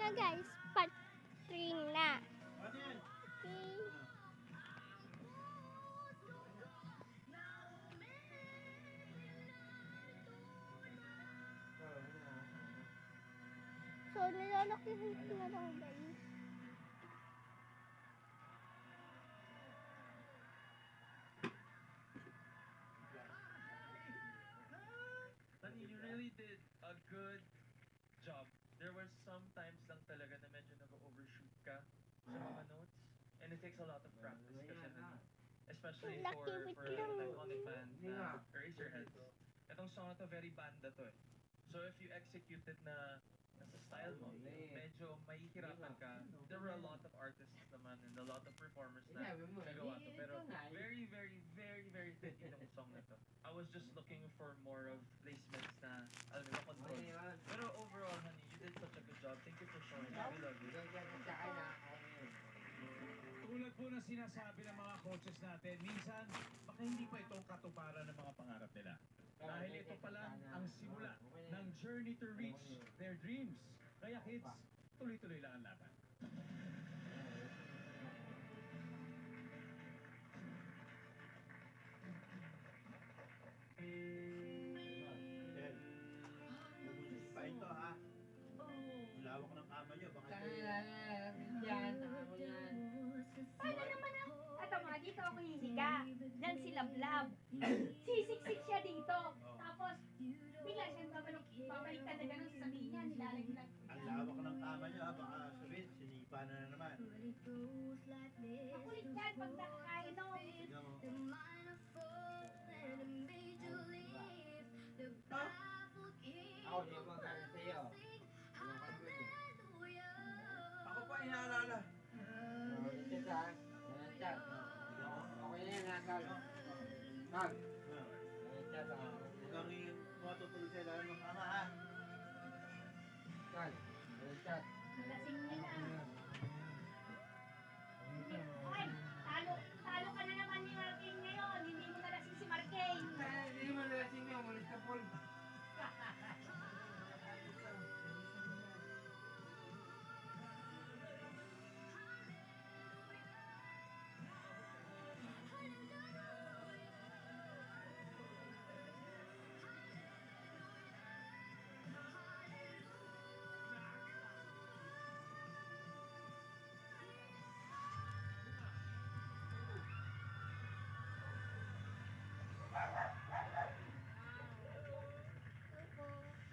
na guys, part 3 na. Okay. So, nilalakihan ko na lang guys. Honey, you really did a good job. There were some times lang talaga na medyo nag-overshoot ka sa mga notes. And it takes a lot of practice kasi especially Lucky for with an lang. iconic band na Eraserheads. Itong song na to, very banda to eh. So if you execute it na nasa style mo, medyo mahihirapan ka. There were a lot of artists naman and a lot of performers na nagawa to. Pero very, very, very, very thin itong song na to. I was just looking for more of placements na, alam mo, control. Pero overall, honey, you did such a good job. Thank you for showing up. We love you. Tulad po ng sinasabi ng mga coaches natin, minsan baka hindi pa ito katuparan ng mga pangarap nila. Dahil ito pa lang ang simula ng journey to reach their dreams. Kaya kids, tuloy-tuloy lang ang laban. Pain to ha. Lawak ng kama nyo. Baka Paano naman ang... Ato nga, dito ako hisika. Diyan si Lablab. Sisiksik siya dito. Tapos, bigla siyang babaliktad na gano'n sasabihin niya. Nilalaglag. ang lawak ng kama nyo ha. Baka sabihin, sinipa na naman. Makulit yan pag nakakainom. Tignan mo. Ako, di mo magkakaroon sa iyo. Ako pa inaalala. Chat ha? Chat. Okay na yan ha, Carl. Carl. Chat ha? Huwag kang matutulog sa ilalim ng kama ha. Carl. Chat. Lasing niya na. Ay, talo ka na naman ni Marking ngayon. Hindi mo nalasing si Marking. Hindi mo nalasing niyo, umalis ka Paul.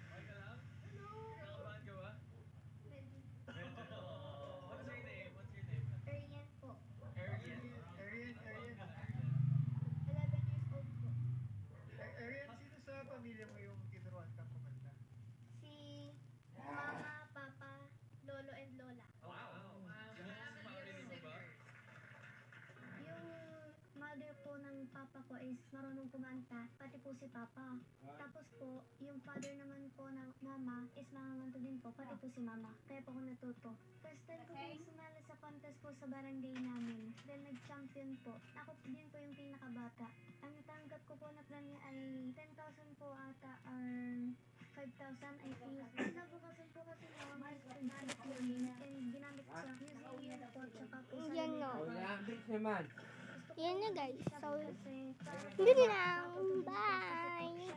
Okay ka lang? Nakabahan ka ba? What's your name? What's your name? Arian po. Arian. 11 years old po. Arian, sino sa pamilya mo yung tinuruan kang kumanta? Si Mama, Papa, Lolo, and Lola. Wow. Yes, family mo ba? Yung mother po ng papa ko is marunong kumanta, pati po si papa. Tapos po, yung father naman po ng mama is manganganto din po, pati po si mama. Kaya po ako natuto. First time ko po sumali sa contest po sa barangay namin. Then nag-champion po. Ako po din po yung pinakabata. Ang natanggap ko po na premium ay 10,000 po ata or 5,000 I think. Nabukasan po kasi mama is ginamit yun and ginamit sa museum po tsaka po sa Yan no. Wala, bilis naman. Yan na guys. So, kasi hindi lang. Bye!